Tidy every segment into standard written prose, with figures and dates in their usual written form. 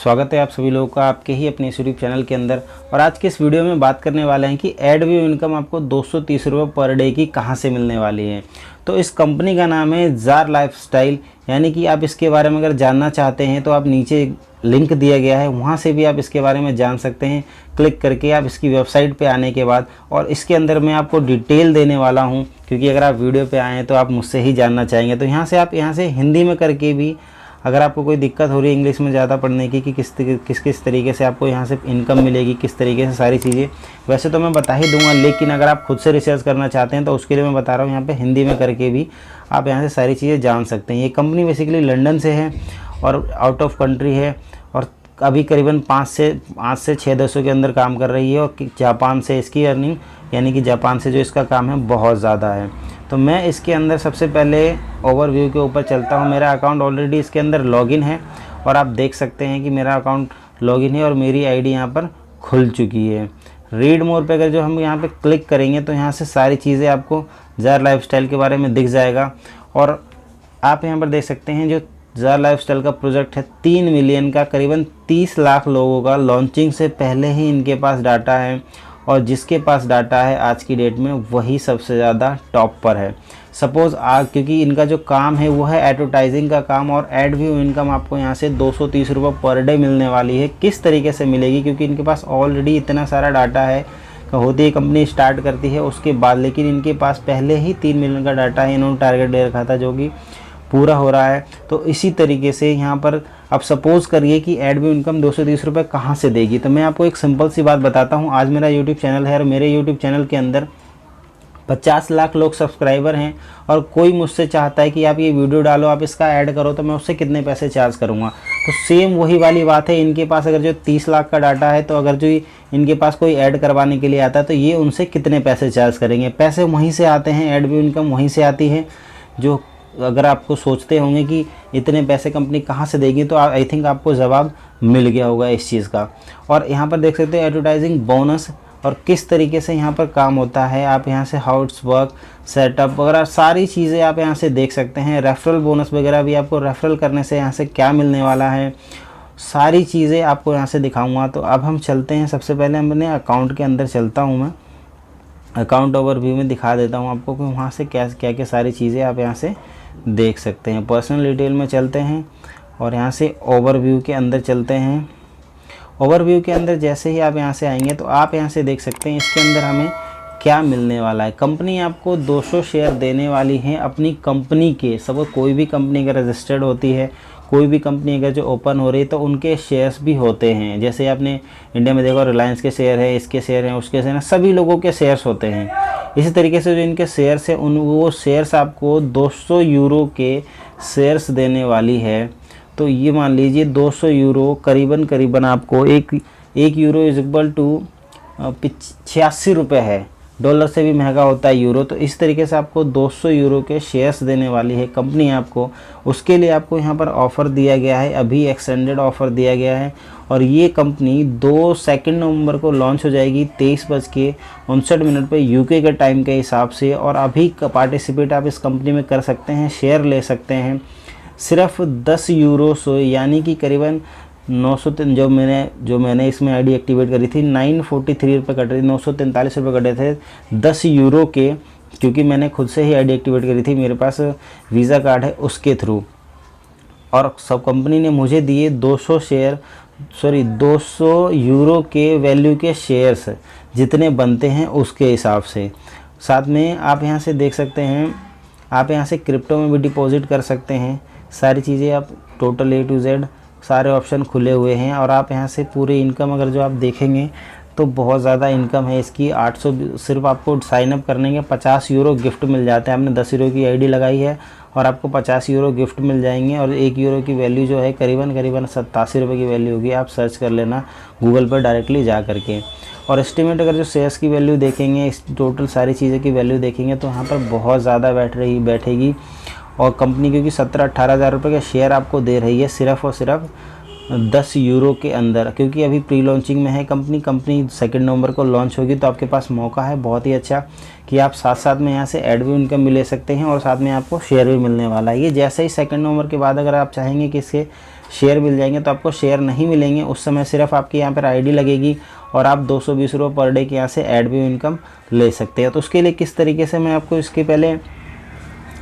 स्वागत है आप सभी लोगों का आपके ही अपने यूट्यूब चैनल के अंदर। और आज के इस वीडियो में बात करने वाले हैं कि एडव्यू इनकम आपको 230 रुपये पर डे की कहां से मिलने वाली है। तो इस कंपनी का नाम है जार लाइफस्टाइल, यानी कि आप इसके बारे में अगर जानना चाहते हैं तो आप नीचे लिंक दिया गया है, वहाँ से भी आप इसके बारे में जान सकते हैं। क्लिक करके आप इसकी वेबसाइट पे आने के बाद, और इसके अंदर मैं आपको डिटेल देने वाला हूँ, क्योंकि अगर आप वीडियो पे आए हैं तो आप मुझसे ही जानना चाहेंगे। तो यहाँ से आप हिंदी में करके भी, अगर आपको कोई दिक्कत हो रही है इंग्लिश में ज़्यादा पढ़ने की कि किस तरीके से आपको यहाँ से इनकम मिलेगी, किस तरीके से सारी चीज़ें, वैसे तो मैं बता ही दूंगा, लेकिन अगर आप खुद से रिसर्च करना चाहते हैं तो उसके लिए मैं बता रहा हूँ, यहाँ पे हिंदी में करके भी आप यहाँ से सारी चीज़ें जान सकते हैं। ये कंपनी बेसिकली लंदन से है और आउट ऑफ कंट्री है, और अभी करीबन 5 से 6 देशों के अंदर काम कर रही है। और जापान से इसकी अर्निंग, यानी कि जापान से जो इसका काम है बहुत ज़्यादा है। तो मैं इसके अंदर सबसे पहले ओवरव्यू के ऊपर चलता हूँ। मेरा अकाउंट ऑलरेडी इसके अंदर लॉगिन है, और आप देख सकते हैं कि मेरा अकाउंट लॉगिन है और मेरी आईडी यहाँ पर खुल चुकी है। रीड मोर पे अगर जो हम यहाँ पे क्लिक करेंगे तो यहाँ से सारी चीज़ें आपको जार लाइफस्टाइल के बारे में दिख जाएगा। और आप यहाँ पर देख सकते हैं जो जार लाइफस्टाइल का प्रोजेक्ट है 3 मिलियन का, करीबन 30 लाख लोगों का लॉन्चिंग से पहले ही इनके पास डाटा है, और जिसके पास डाटा है आज की डेट में वही सबसे ज़्यादा टॉप पर है। सपोज़ क्योंकि इनका जो काम है वो है एडवर्टाइजिंग का काम, और एडव्यू इनकम आपको यहाँ से 230 रुपये पर डे मिलने वाली है। किस तरीके से मिलेगी, क्योंकि इनके पास ऑलरेडी इतना सारा डाटा है, होती है कंपनी स्टार्ट करती है उसके बाद, लेकिन इनके पास पहले ही 3 मिलियन का डाटा है, इन्होंने टारगेट दे रखा था जो कि पूरा हो रहा है। तो इसी तरीके से यहाँ पर अब सपोज़ करिए कि एडव्यू इनकम 230 रुपये कहाँ से देगी। तो मैं आपको एक सिंपल सी बात बताता हूँ। आज मेरा यूट्यूब चैनल है और मेरे यूट्यूब चैनल के अंदर 50 लाख लोग सब्सक्राइबर हैं, और कोई मुझसे चाहता है कि आप ये वीडियो डालो, आप इसका ऐड करो, तो मैं उससे कितने पैसे चार्ज करूँगा। तो सेम वही वाली बात है, इनके पास अगर जो 30 लाख का डाटा है, तो अगर जो इनके पास कोई ऐड करवाने के लिए आता है तो ये उनसे कितने पैसे चार्ज करेंगे। पैसे वहीं से आते हैं, एडव्यू इनकम वहीं से आती है। जो अगर आपको सोचते होंगे कि इतने पैसे कंपनी कहाँ से देगी, तो आई थिंक आपको जवाब मिल गया होगा इस चीज़ का। और यहाँ पर देख सकते हैं एडवर्टाइजिंग बोनस और किस तरीके से यहाँ पर काम होता है। आप यहाँ से हाउ इट्स वर्क, सेटअप वगैरह सारी चीज़ें आप यहाँ से देख सकते हैं। रेफरल बोनस वगैरह भी, आपको रेफरल करने से यहाँ से क्या मिलने वाला है, सारी चीज़ें आपको यहाँ से दिखाऊँगा। तो अब हम चलते हैं, सबसे पहले हम अपने अकाउंट के अंदर चलता हूँ। मैं अकाउंट ओवरव्यू में दिखा देता हूँ आपको कि वहाँ से क्या क्या सारी चीज़ें आप यहाँ से देख सकते हैं। पर्सनल डिटेल में चलते हैं और यहाँ से ओवरव्यू के अंदर चलते हैं। ओवरव्यू के अंदर जैसे ही आप यहाँ से आएंगे तो आप यहाँ से देख सकते हैं इसके अंदर हमें क्या मिलने वाला है। कंपनी आपको 200 शेयर देने वाली है अपनी कंपनी के। सब कोई भी कंपनी अगर रजिस्टर्ड होती है, कोई भी कंपनी अगर जो ओपन हो रही है, तो उनके शेयर्स भी होते हैं। जैसे आपने इंडिया में देखो रिलायंस के शेयर है, इसके शेयर हैं, उसके शेयर हैं, सभी लोगों के शेयर्स होते हैं। इसी तरीके से जो इनके शेयर्स हैं वो शेयर्स आपको 200 यूरो के शेयर्स देने वाली है। तो ये मान लीजिए 200 यूरो करीबन आपको एक यूरो इज इक्वल टू 86 रुपये है। डॉलर से भी महंगा होता है यूरो। तो इस तरीके से आपको 200 यूरो के शेयर्स देने वाली है कंपनी आपको। उसके लिए आपको यहाँ पर ऑफ़र दिया गया है, अभी एक्सटेंडेड ऑफ़र दिया गया है। और ये कंपनी 2 नवंबर को लॉन्च हो जाएगी 23:59 पे यूके के टाइम के हिसाब से। और अभी पार्टिसिपेट आप इस कंपनी में कर सकते हैं, शेयर ले सकते हैं। सिर्फ 10 यूरो से, यानी कि करीबन 903, जो मैंने इसमें आईडी एक्टिवेट करी थी 943 रुपये कट रही, 943 रुपये कटे थे 10 यूरो के, क्योंकि मैंने खुद से ही आईडी एक्टिवेट करी थी, मेरे पास वीज़ा कार्ड है उसके थ्रू। और सब कंपनी ने मुझे दिए 200 यूरो के वैल्यू के शेयर्स, जितने बनते हैं उसके हिसाब से। साथ में आप यहाँ से देख सकते हैं, आप यहाँ से क्रिप्टो में भी डिपॉजिट कर सकते हैं। सारी चीज़ें आप टोटल A to Z सारे ऑप्शन खुले हुए हैं। और आप यहाँ से पूरी इनकम अगर जो आप देखेंगे तो बहुत ज़्यादा इनकम है इसकी। 800, सिर्फ आपको साइन अप करने के 50 यूरो गिफ्ट मिल जाते हैं। आपने 10 यूरो की आईडी लगाई है और आपको 50 यूरो गिफ्ट मिल जाएंगे। और 1 यूरो की वैल्यू जो है करीबन 87 रुपये की वैल्यू होगी। आप सर्च कर लेना गूगल पर डायरेक्टली जा करके। और एस्टिमेट अगर जो शेयर्स की वैल्यू देखेंगे, इस टोटल सारी चीज़ें की वैल्यू देखेंगे तो यहाँ पर बहुत ज़्यादा बैठेगी। और कंपनी क्योंकि 17-18 हज़ार रुपये के शेयर आपको दे रही है सिर्फ़ और सिर्फ 10 यूरो के अंदर, क्योंकि अभी प्री लॉन्चिंग में है कंपनी 2 नवंबर को लॉन्च होगी। तो आपके पास मौका है बहुत ही अच्छा कि आप साथ साथ में यहाँ से एडव्यू इनकम भी ले सकते हैं और साथ में आपको शेयर भी मिलने वाला है। ये जैसे ही 2 नवंबर के बाद अगर आप चाहेंगे कि इसके शेयर मिल जाएंगे। तो आपको शेयर नहीं मिलेंगे उस समय, सिर्फ आपकी यहाँ पर आईडी लगेगी और आप 220 रुपये पर डे के यहाँ से एडव्यू इनकम ले सकते हैं। तो उसके लिए किस तरीके से, मैं आपको इसके पहले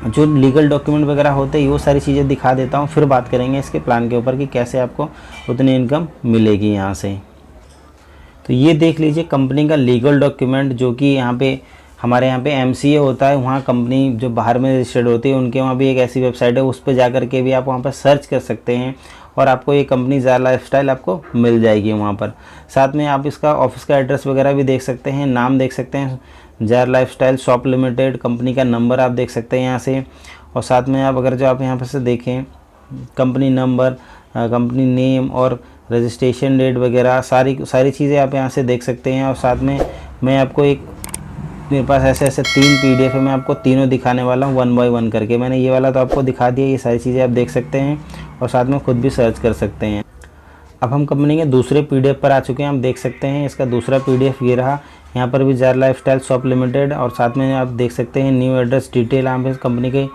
जो लीगल डॉक्यूमेंट वगैरह होते हैं वो सारी चीज़ें दिखा देता हूँ, फिर बात करेंगे इसके प्लान के ऊपर कि कैसे आपको उतनी इनकम मिलेगी यहाँ से। तो ये देख लीजिए कंपनी का लीगल डॉक्यूमेंट, जो कि यहाँ पे हमारे यहाँ पे एमसीए होता है, वहाँ कंपनी जो बाहर में रजिस्टर्ड होती है उनके वहाँ भी एक ऐसी वेबसाइट है, उस पर जा कर के भी आप वहाँ पर सर्च कर सकते हैं और आपको ये कंपनी जार लाइफस्टाइल आपको मिल जाएगी वहाँ पर। साथ में आप इसका ऑफिस का एड्रेस वगैरह भी देख सकते हैं, नाम देख सकते हैं jar lifestyle shop limited, company का नंबर आप देख सकते हैं यहाँ से। और साथ में आप अगर जो आप यहाँ पर से देखें कंपनी नंबर, कंपनी नेम और रजिस्ट्रेशन डेट वगैरह सारी चीज़ें आप यहाँ से देख सकते हैं। और साथ में मैं आपको मेरे पास ऐसे 3 PDF है, मैं आपको तीनों दिखाने वाला हूँ 1 बाय 1 करके। मैंने ये वाला तो आपको दिखा दिया, ये सारी चीज़ें आप देख सकते हैं और साथ में खुद भी सर्च कर सकते हैं। अब हम कंपनी के दूसरे PDF पर आ चुके हैं, हम देख सकते हैं इसका दूसरा PDF ये रहा। यहाँ पर भी जार लाइफस्टाइल शॉप लिमिटेड, और साथ में आप देख सकते हैं न्यू एड्रेस डिटेल, यहाँ पे कंपनी के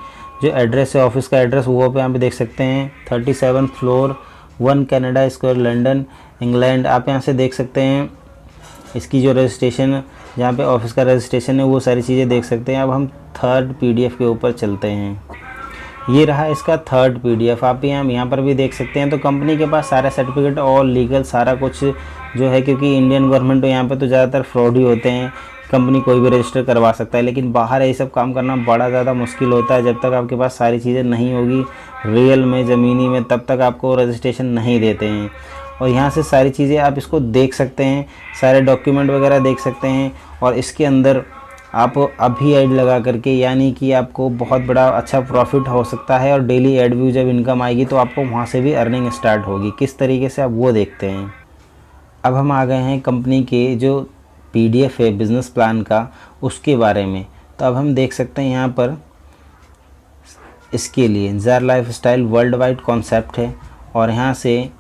जो एड्रेस है ऑफिस का एड्रेस वो पे यहाँ पे देख सकते हैं 37 floor 1 Canada square London England. आप यहाँ से देख सकते हैं इसकी जो रजिस्ट्रेशन, जहाँ पे ऑफिस का रजिस्ट्रेशन है वो सारी चीज़ें देख सकते हैं। अब हम थर्ड PDF के ऊपर चलते हैं, ये रहा इसका थर्ड PDF। आप यहाँ पर भी देख सकते हैं। तो कंपनी के पास सारे सर्टिफिकेट और लीगल सारा कुछ जो है, क्योंकि इंडियन गवर्नमेंट तो यहाँ पे तो ज़्यादातर फ्रॉड ही होते हैं, कंपनी कोई भी रजिस्टर करवा सकता है, लेकिन बाहर ये सब काम करना बड़ा ज़्यादा मुश्किल होता है। जब तक आपके पास सारी चीज़ें नहीं होगी रियल में ज़मीनी में, तब तक आपको रजिस्ट्रेशन नहीं देते हैं। और यहाँ से सारी चीज़ें आप इसको देख सकते हैं, सारे डॉक्यूमेंट वगैरह देख सकते हैं। और इसके अंदर आप अभी ऐड लगा करके, यानी कि आपको बहुत बड़ा अच्छा प्रॉफिट हो सकता है और डेली ऐड व्यू जब इनकम आएगी तो आपको वहाँ से भी अर्निंग स्टार्ट होगी। किस तरीके से आप वो देखते हैं। अब हम आ गए हैं कंपनी के जो PDF है बिज़नेस प्लान का, उसके बारे में। तो अब हम देख सकते हैं यहाँ पर इसके लिए jar lifestyle world wide concept है, और यहाँ से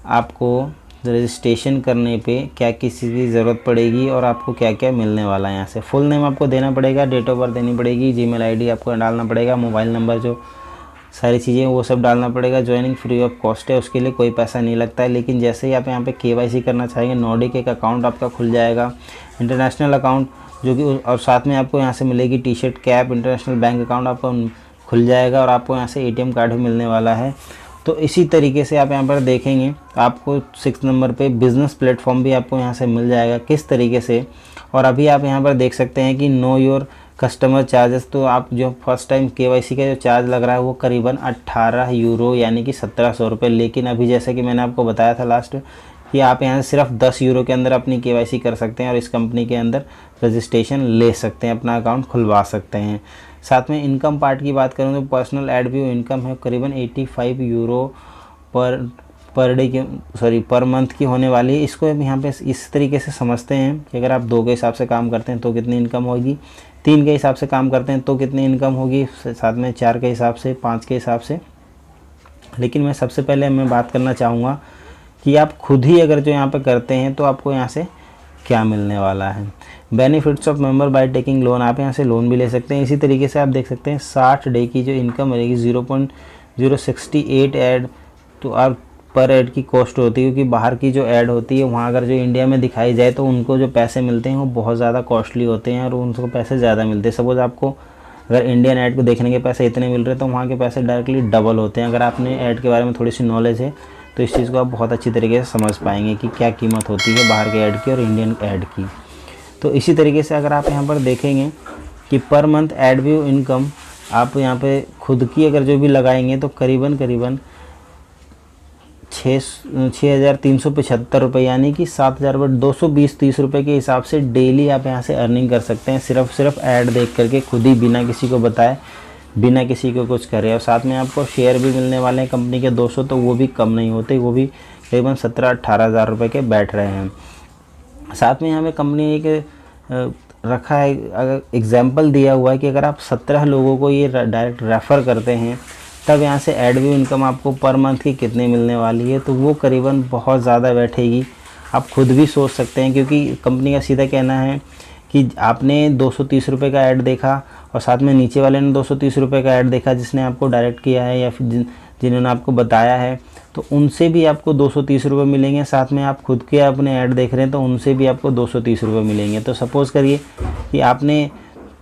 आपको रजिस्ट्रेशन करने पे क्या किसी की ज़रूरत पड़ेगी और आपको क्या क्या मिलने वाला है। यहाँ से फुल नेम आपको देना पड़ेगा, डेट ऑफ बर्थ देनी पड़ेगी, जीमेल आईडी आपको डालना पड़ेगा, मोबाइल नंबर, जो सारी चीज़ें वो सब डालना पड़ेगा। ज्वाइनिंग फ्री ऑफ कॉस्ट है, उसके लिए कोई पैसा नहीं लगता है। लेकिन जैसे ही आप यहाँ पे KYC करना चाहेंगे, नॉर्डिक एक अकाउंट आपका खुल जाएगा, इंटरनेशनल अकाउंट जो कि, और साथ में आपको यहाँ से मिलेगी T-shirt, cap, international bank account आपको खुल जाएगा और आपको यहाँ से ATM कार्ड भी मिलने वाला है। तो इसी तरीके से आप यहाँ पर देखेंगे आपको 6 नंबर पे बिज़नेस प्लेटफॉर्म भी आपको यहाँ से मिल जाएगा किस तरीके से। और अभी आप यहाँ पर देख सकते हैं कि नो योर कस्टमर चार्जेस, तो आप जो फर्स्ट टाइम KYC का जो चार्ज लग रहा है वो करीबन 18 यूरो यानी कि 1700 रुपये। लेकिन अभी जैसे कि मैंने आपको बताया था लास्ट कि आप यहाँ से सिर्फ 10 यूरो के अंदर अपनी KYC कर सकते हैं और इस कंपनी के अंदर रजिस्ट्रेशन ले सकते हैं, अपना अकाउंट खुलवा सकते हैं। साथ में इनकम पार्ट की बात करूँ तो पर्सनल एड व्यू इनकम है करीबन 85 यूरो पर मंथ की होने वाली है। इसको यहाँ पे इस तरीके से समझते हैं कि अगर आप 2 के हिसाब से काम करते हैं तो कितनी इनकम होगी, 3 के हिसाब से काम करते हैं तो कितनी इनकम होगी, साथ में 4 के हिसाब से, 5 के हिसाब से। लेकिन मैं सबसे पहले मैं बात करना चाहूँगा कि आप खुद ही अगर जो यहाँ पे करते हैं तो आपको यहाँ से क्या मिलने वाला है। Benefits of member by taking loan, आप यहाँ से लोन भी ले सकते हैं। इसी तरीके से आप देख सकते हैं 60 डे की जो इनकम मिलेगी 0.068 ऐड तो आप पर ऐड की कॉस्ट होती है, क्योंकि बाहर की जो ऐड होती है वहाँ अगर जो इंडिया में दिखाई जाए तो उनको जो पैसे मिलते हैं वो बहुत ज़्यादा कॉस्टली होते हैं और उनको पैसे ज़्यादा मिलते हैं। सपोज़ आपको अगर इंडियन ऐड को देखने के पैसे इतने मिल रहे हैं तो वहाँ के पैसे डायरेक्टली डबल होते हैं। अगर आपने ऐड के बारे में थोड़ी सी नॉलेज है तो इस चीज़ को आप बहुत अच्छी तरीके से समझ पाएंगे कि क्या कीमत होती है बाहर के ऐड की और इंडियन ऐड की। तो इसी तरीके से अगर आप यहाँ पर देखेंगे कि per month add view income आप यहाँ पे खुद की अगर जो भी लगाएंगे तो करीबन 6,375 रुपये यानी कि 7,220-30 रुपये के हिसाब से डेली आप यहाँ से अर्निंग कर सकते हैं, सिर्फ ऐड देख करके, खुद ही बिना किसी को बताए, बिना किसी को कुछ करे। और साथ में आपको शेयर भी मिलने वाले हैं कंपनी के 200, तो वो भी कम नहीं होते, वो भी करीबन 17-18 हज़ार रुपये के बैठ रहे हैं। साथ में हमें कंपनी एक रखा है, अगर एग्जाम्पल दिया हुआ है कि अगर आप 17 लोगों को ये डायरेक्ट रेफ़र करते हैं तब यहाँ से ऐड व्यू इनकम आपको पर मंथ की कितनी मिलने वाली है, तो वो करीबन बहुत ज़्यादा बैठेगी। आप खुद भी सोच सकते हैं, क्योंकि कंपनी का सीधा कहना है कि आपने 230 रुपये का ऐड देखा और साथ में नीचे वाले ने 230 रुपये का ऐड देखा जिसने आपको डायरेक्ट किया है या फिर जिन्होंने आपको बताया है, तो उनसे भी आपको 230 रुपये मिलेंगे। साथ में आप खुद के अपने ऐड देख रहे हैं तो उनसे भी आपको 230 रुपये मिलेंगे। तो सपोज़ करिए कि आपने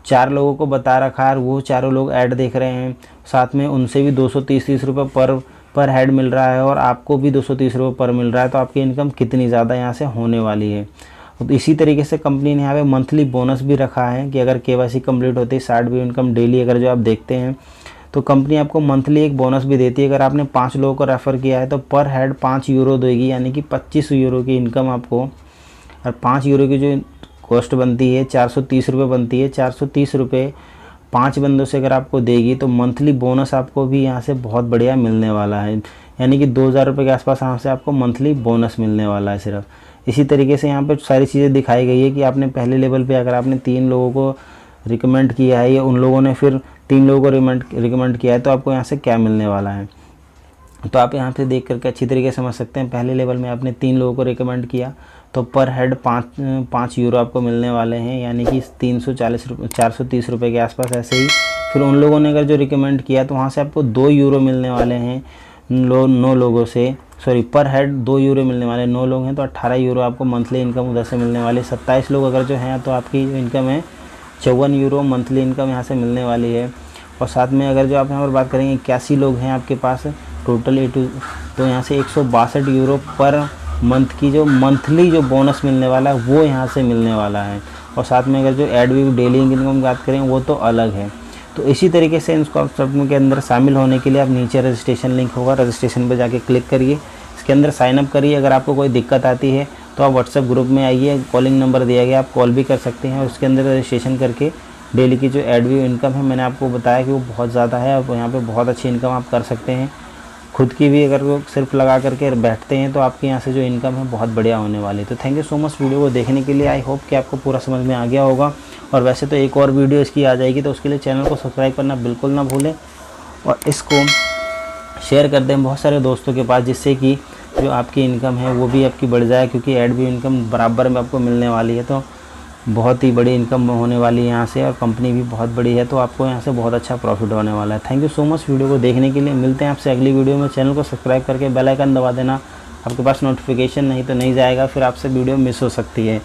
4 लोगों को बता रखा है और वो चारों लोग ऐड देख रहे हैं, साथ में उनसे भी 230 रुपये पर हेड मिल रहा है और आपको भी 230 रुपये पर मिल रहा है, तो आपकी इनकम कितनी ज़्यादा यहाँ से होने वाली है। तो इसी तरीके से कंपनी ने यहाँ पे मंथली बोनस भी रखा है कि अगर KYC कंप्लीट होती है 60 व्यू इनकम डेली अगर जो आप देखते हैं तो कंपनी आपको मंथली एक बोनस भी देती है। अगर आपने 5 लोगों को रेफ़र किया है तो पर हेड 5 यूरो देगी, यानी कि 25 यूरो की इनकम आपको, और 5 यूरो की जो कॉस्ट बनती है 430 रुपये बनती है, 430 रुपये 5 बंदों से अगर आपको देगी तो मंथली बोनस आपको भी यहाँ से बहुत बढ़िया मिलने वाला है, यानी कि 2000 रुपये के आसपास यहाँ से आपको मंथली बोनस मिलने वाला है सिर्फ। इसी तरीके से यहाँ पे सारी चीज़ें दिखाई गई है कि आपने पहले लेवल पे अगर आपने 3 लोगों को रिकमेंड किया है या उन लोगों ने फिर 3 लोगों को रिकमेंड किया है तो आपको यहाँ से क्या मिलने वाला है। तो आप यहाँ से देख करके अच्छी तरीके से समझ सकते हैं। पहले लेवल में आपने 3 लोगों को रिकमेंड किया तो पर हेड 5 यूरो आपको मिलने वाले हैं, यानी कि 430 रुपये के आसपास ऐसे ही। फिर उन लोगों ने अगर जो रिकमेंड किया तो वहाँ से आपको 2 यूरो मिलने वाले हैं 9 लोगों से, सॉरी पर हेड 2 यूरो मिलने वाले, 9 लोग हैं तो 18 यूरो आपको मंथली इनकम उधर से मिलने वाली। 27 लोग अगर जो हैं तो आपकी जो इनकम है 54 यूरो मंथली इनकम यहाँ से मिलने वाली है। और साथ में अगर जो आप यहाँ पर बात करेंगे 81 लोग हैं आपके पास टोटल तो यहाँ से 162 यूरो पर मंथ की जो मंथली जो बोनस मिलने वाला है वो यहाँ से मिलने वाला है। और साथ में अगर जो एड व्यू डेली इनकम की बात करें वो तो अलग है। तो इसी तरीके से इन सब के अंदर शामिल होने के लिए आप नीचे रजिस्ट्रेशन लिंक होगा, रजिस्ट्रेशन पर जाके क्लिक करिए, इसके अंदर साइनअप करिए। अगर आपको कोई दिक्कत आती है तो आप व्हाट्सएप ग्रुप में आइए, कॉलिंग नंबर दिया गया, आप कॉल भी कर सकते हैं। और उसके अंदर रजिस्ट्रेशन करके डेली की जो एड व्यू इनकम है मैंने आपको बताया कि वो बहुत ज़्यादा है, और यहाँ पे बहुत अच्छी इनकम आप कर सकते हैं। खुद की भी अगर वो सिर्फ लगा करके बैठते हैं तो आपके यहाँ से जो इनकम है बहुत बढ़िया होने वाली है। तो thank you so much video को देखने के लिए। आई होप कि आपको पूरा समझ में आ गया होगा। और वैसे तो एक और वीडियो इसकी आ जाएगी, तो उसके लिए चैनल को सब्सक्राइब करना बिल्कुल ना भूलें और इसको शेयर कर दें बहुत सारे दोस्तों के पास, जिससे कि जो आपकी इनकम है वो भी आपकी बढ़ जाए, क्योंकि एड व्यू इनकम बराबर में आपको मिलने वाली है। तो बहुत ही बड़ी इनकम होने वाली है यहाँ से, और कंपनी भी बहुत बड़ी है, तो आपको यहाँ से बहुत अच्छा प्रॉफिट होने वाला है। Thank you so much video को देखने के लिए। मिलते हैं आपसे अगली वीडियो में। चैनल को सब्सक्राइब करके बेल आइकन दबा देना, आपके पास नोटिफिकेशन नहीं तो नहीं जाएगा, फिर आपसे वीडियो मिस हो सकती है।